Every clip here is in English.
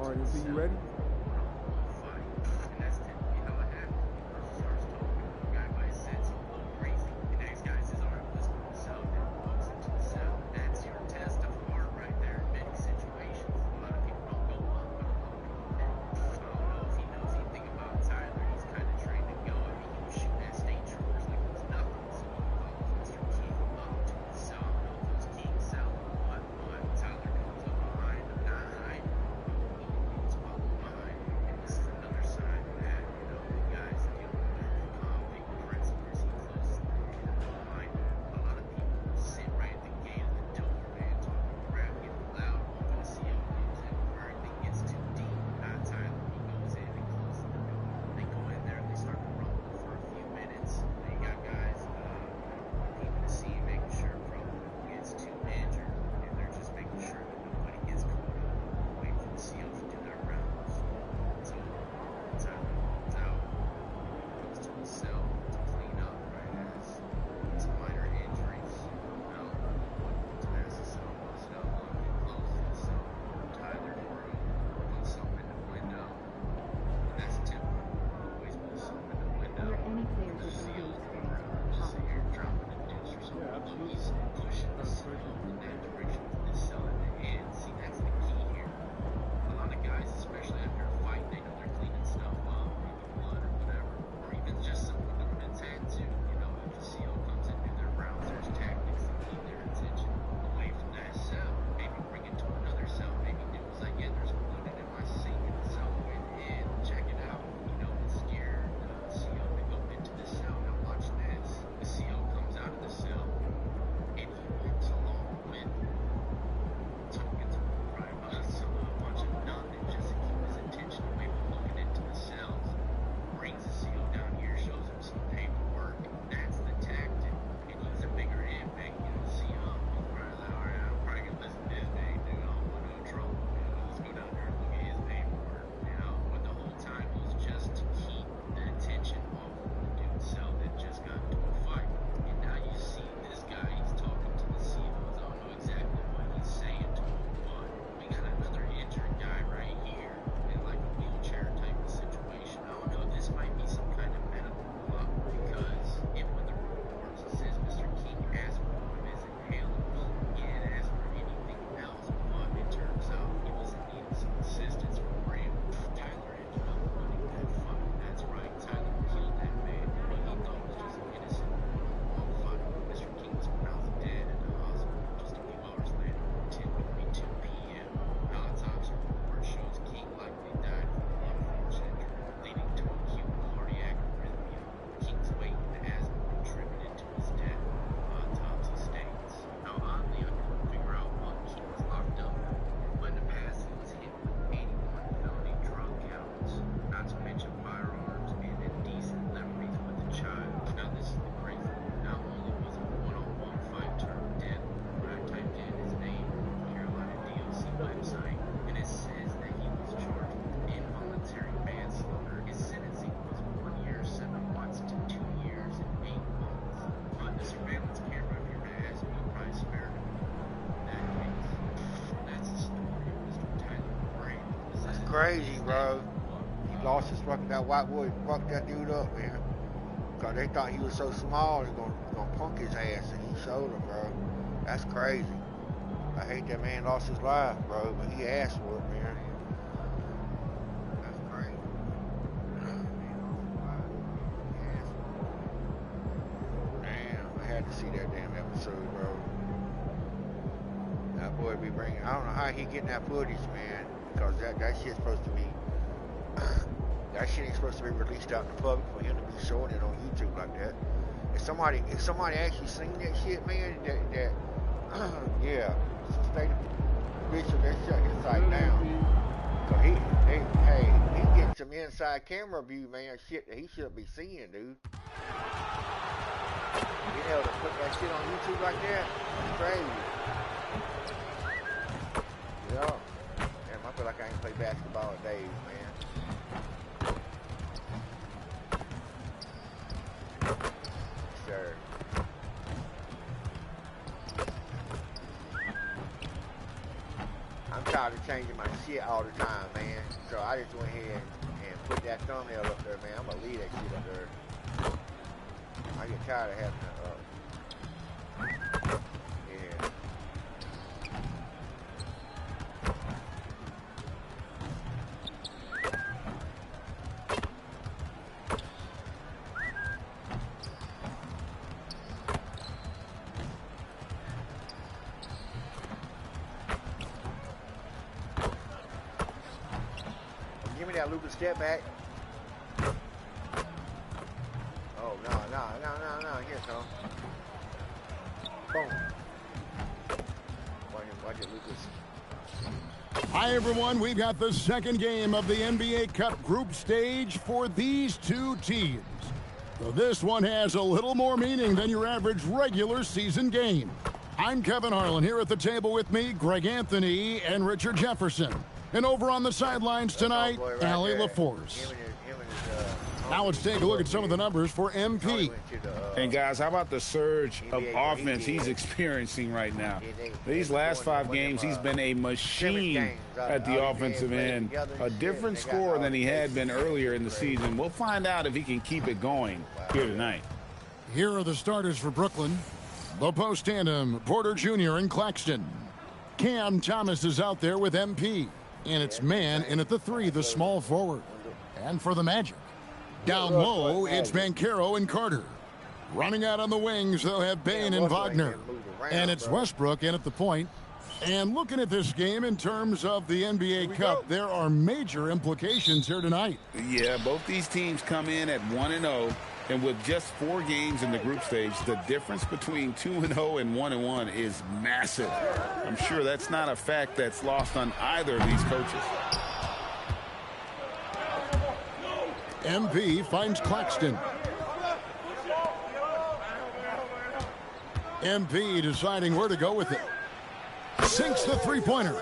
Alright, you ready? Crazy, bro. He lost his fucking, that white boy fucked that dude up, man. Cause they thought he was so small and gonna punk his ass, and he showed him, bro. That's crazy. I hate that man lost his life, bro, but he asked for it, man. That's crazy. Damn, I had to see that damn episode, bro. That boy be bringing, I don't know how he getting that footage, man. Because that shit's supposed to be, that shit ain't supposed to be released out in the public for him to be showing it on YouTube like that. If somebody actually seen that shit, man, that yeah, state official, they shut his site down. Cause he getting some inside camera view, man, shit that he shouldn't be seeing, dude. Being able to put that shit on YouTube like that, it's crazy. Yeah. I feel like I ain't played basketball in days, man. Sure. I'm tired of changing my shit all the time, man. So I just went ahead and put that thumbnail up there, man. I'm gonna leave that shit up there. I get tired of having to, yeah. Give me that Lucas step back. Oh, no. Here it comes. Boom. Watch it, Lucas. Hi, everyone. We've got the second game of the NBA Cup group stage for these two teams. So this one has a little more meaning than your average regular season game. I'm Kevin Harlan. Here at the table with me, Greg Anthony and Richard Jefferson. And over on the sidelines tonight, Allie LaForce. Now let's take a look at some of the numbers for MP. And guys, how about the surge of offense he's experiencing right now? These last 5 games, he's been a machine at the offensive end. A different scorer than he had been earlier in the season. We'll find out if he can keep it going here tonight. Here are the starters for Brooklyn. The post tandem, Porter Jr. and Claxton. Cam Thomas is out there with MP. And it's man in at the 3, the small forward. And for the Magic, down low, it's Banchero and Carter. Running out on the wings, they'll have Bain and Wagner. And it's Westbrook in at the point. And looking at this game in terms of the NBA Cup, there are major implications here tonight. Yeah, both these teams come in at 1-0. And with just 4 games in the group stage, the difference between 2-0 and 1-1 is massive. I'm sure that's not a fact that's lost on either of these coaches. MP finds Claxton. MP deciding where to go with it. Sinks the three-pointer.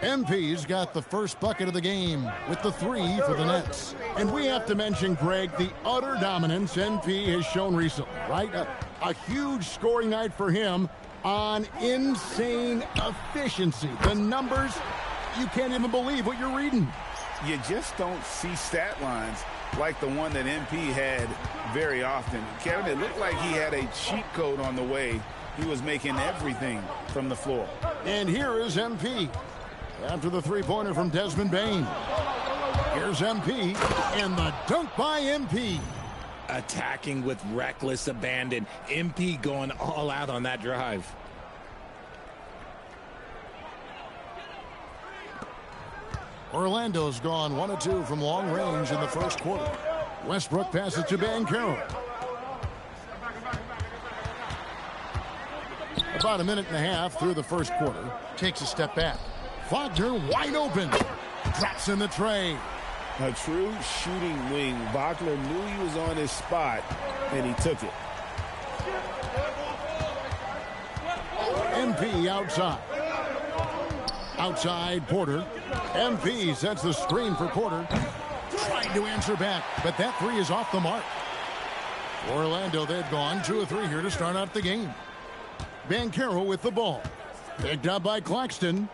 MP's got the first bucket of the game with the 3 for the Nets. And we have to mention, Greg, the utter dominance MP has shown recently, right? A huge scoring night for him on insane efficiency. The numbers, you can't even believe what you're reading. You just don't see stat lines like the one that MP had very often. Kevin, it looked like he had a cheat code on the way. He was making everything from the floor. And here is MP. After the three-pointer from Desmond Bain. Here's MP, and the dunk by MP. Attacking with reckless abandon. MP going all out on that drive. Orlando's gone 1 of 2 from long range in the first quarter. Westbrook passes to Banchero. About a minute and a half through the first quarter. Takes a step back. Wagner wide open. Drops in the tray. A true shooting wing. Wagner knew he was on his spot, and he took it. MP outside. Outside, Porter. MP sets the screen for Porter. Trying to answer back, but that 3 is off the mark. Orlando, they've gone 2 of 3 here to start out the game. Banchero with the ball. Picked up by Claxton.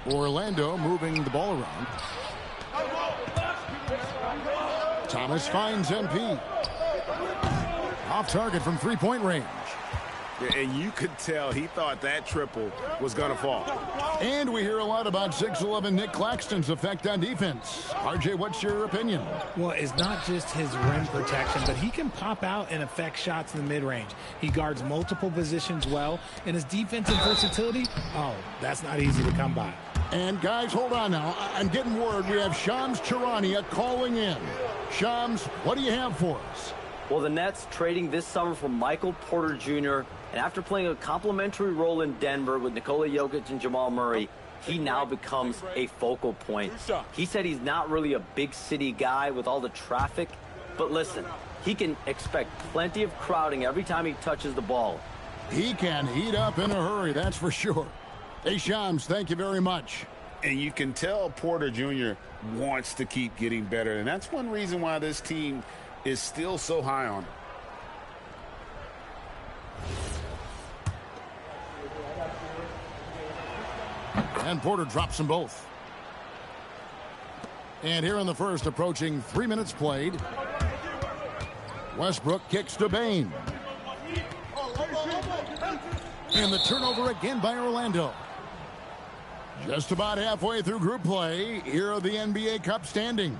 Orlando moving the ball around. Thomas finds MP. Off target from three-point range. And you could tell he thought that triple was going to fall. And we hear a lot about 6'11" Nick Claxton's effect on defense. RJ, what's your opinion? Well, it's not just his rim protection, but he can pop out and affect shots in the mid-range. He guards multiple positions well, and his defensive versatility, oh, that's not easy to come by. And guys, hold on now. I'm getting word we have Shams Charania calling in. Shams, what do you have for us? Well, the Nets trading this summer for Michael Porter Jr., and after playing a complimentary role in Denver with Nikola Jokic and Jamal Murray, he now becomes a focal point. He said he's not really a big city guy with all the traffic, but listen, he can expect plenty of crowding every time he touches the ball. He can heat up in a hurry, that's for sure. Hey, Shams, thank you very much. And you can tell Porter Jr. wants to keep getting better, and that's one reason why this team is still so high on him. And Porter drops them both. And here in the first, approaching 3 minutes played. Westbrook kicks to Bain. And the turnover again by Orlando. Just about halfway through group play, here are the NBA Cup standings.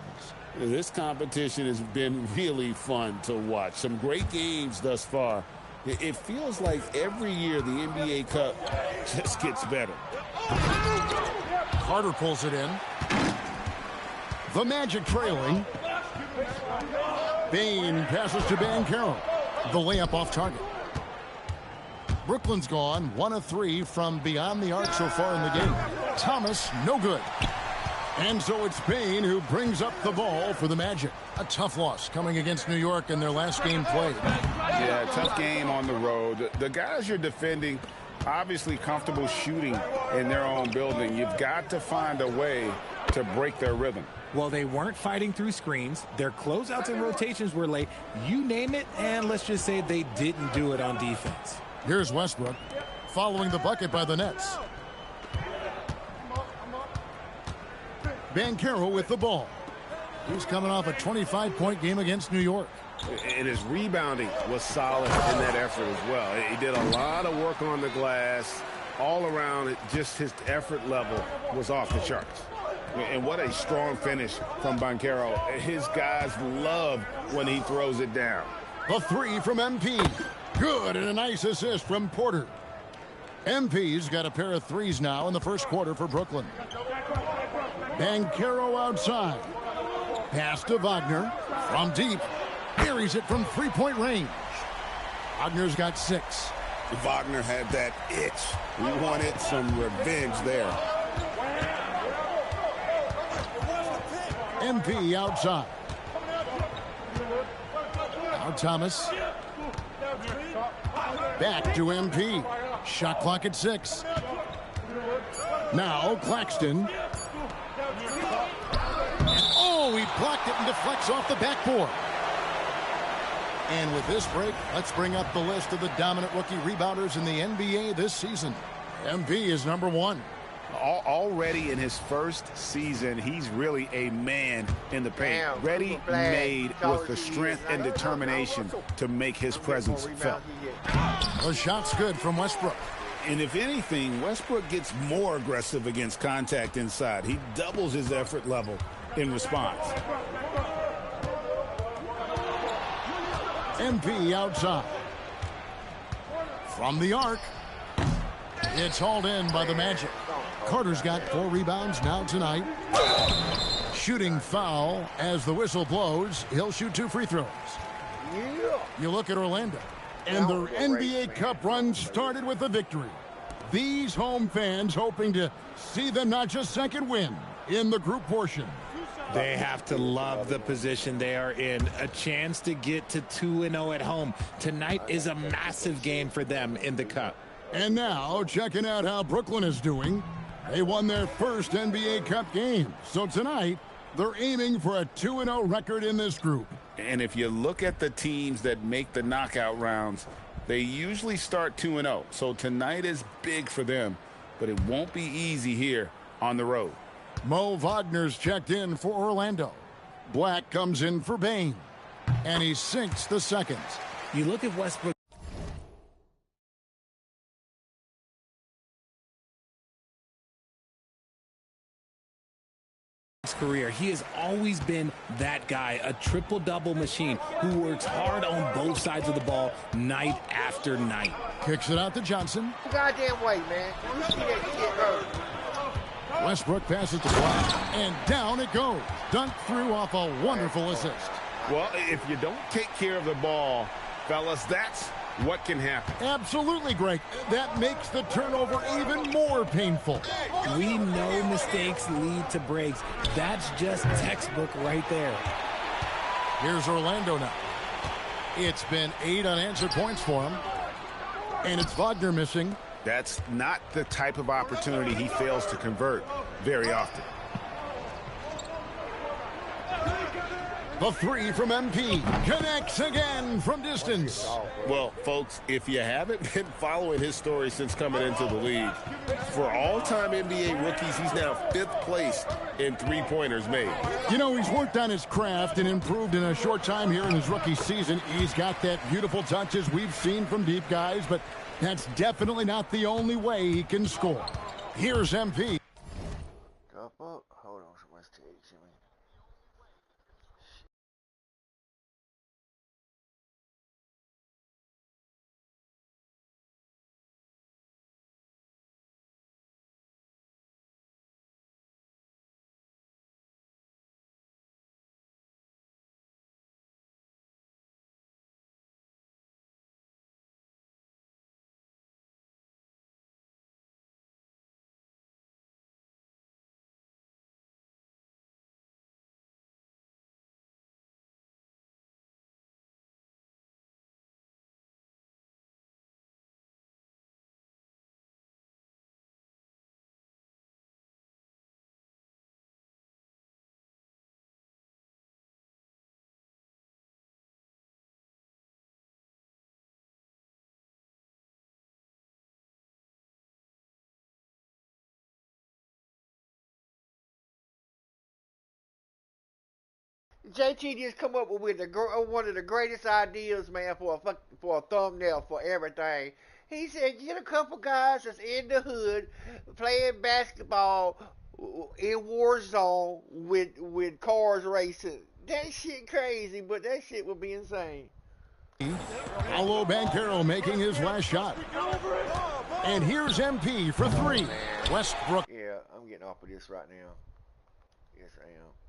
This competition has been really fun to watch. Some great games thus far. It feels like every year the NBA Cup just gets better. Carter pulls it in. The Magic trailing. Bain passes to Banchero. The layup off target. Brooklyn's gone 1 of 3 from beyond the arc so far in the game. Thomas, no good. And so it's Bain who brings up the ball for the Magic. A tough loss coming against New York in their last game played. Yeah, tough game on the road. The guys you're defending, obviously comfortable shooting in their own building. You've got to find a way to break their rhythm. Well, they weren't fighting through screens. Their closeouts and rotations were late. You name it, and let's just say they didn't do it on defense. Here's Westbrook following the bucket by the Nets. Banchero with the ball. He's coming off a 25-point game against New York. And his rebounding was solid in that effort as well. He did a lot of work on the glass. All around, just his effort level was off the charts. And what a strong finish from Banchero. His guys love when he throws it down. The three from MP. Good, and a nice assist from Porter. MP's got a pair of threes now in the first quarter for Brooklyn. Banchero outside. Pass to Wagner from deep. Buries it from three-point range. Wagner's got 6. Wagner had that itch. We wanted some revenge there. MP outside. Now Thomas. Back to MP. Shot clock at 6. Now Claxton. Oh, he blocked it and deflects off the backboard. And with this break, let's bring up the list of the dominant rookie rebounders in the NBA this season. MP is number 1. Already in his first season, he's really a man in the paint. Ready-made with the strength and determination to make his presence felt. The shot's good from Westbrook. And if anything, Westbrook gets more aggressive against contact inside. He doubles his effort level in response. MP outside. From the arc. It's hauled in by the Magic. Carter's got 4 rebounds now tonight. Shooting foul as the whistle blows. He'll shoot 2 free throws. You look at Orlando. And their NBA Cup run started with a victory. These home fans hoping to see them not just second win in the group portion. They have to love the position they are in. A chance to get to 2-0 at home. Tonight is a massive game for them in the Cup. And now, checking out how Brooklyn is doing. They won their first NBA Cup game. So tonight, they're aiming for a 2-0 record in this group. And if you look at the teams that make the knockout rounds, they usually start 2-0. So tonight is big for them, but it won't be easy here on the road. Mo Wagner's checked in for Orlando. Black comes in for Bain. And he sinks the second. You look at Westbrook. Career, he has always been that guy, a triple-double machine who works hard on both sides of the ball night after night. Kicks it out to Johnson. Goddamn way, man. You see that kid hurt. Westbrook passes to Black, and down it goes. Dunked through off a wonderful assist. Well, if you don't take care of the ball, fellas, that's what can happen. Absolutely, Greg. That makes the turnover even more painful. We know mistakes lead to breaks. That's just textbook right there. Here's Orlando now. It's been 8 unanswered points for him. And it's Wagner missing. That's not the type of opportunity he fails to convert very often. The three from MP connects again from distance. Well, folks, if you haven't been following his story since coming into the league, for all-time NBA rookies, he's now 5th place in three-pointers made. You know, he's worked on his craft and improved in a short time here in his rookie season. He's got that beautiful touches we've seen from deep guys, but that's definitely not the only way he can score. Here's MP. Drop up. Hold on, someone's texting me. JT just come up with one of the greatest ideas, man, for a thumbnail for everything. He said, get a couple guys that's in the hood playing basketball in war zone with cars racing. That shit crazy, but that shit would be insane. Paolo Banchero making his last shot. And here's MP for three. Westbrook. Yeah, I'm getting off of this right now. Yes, I am.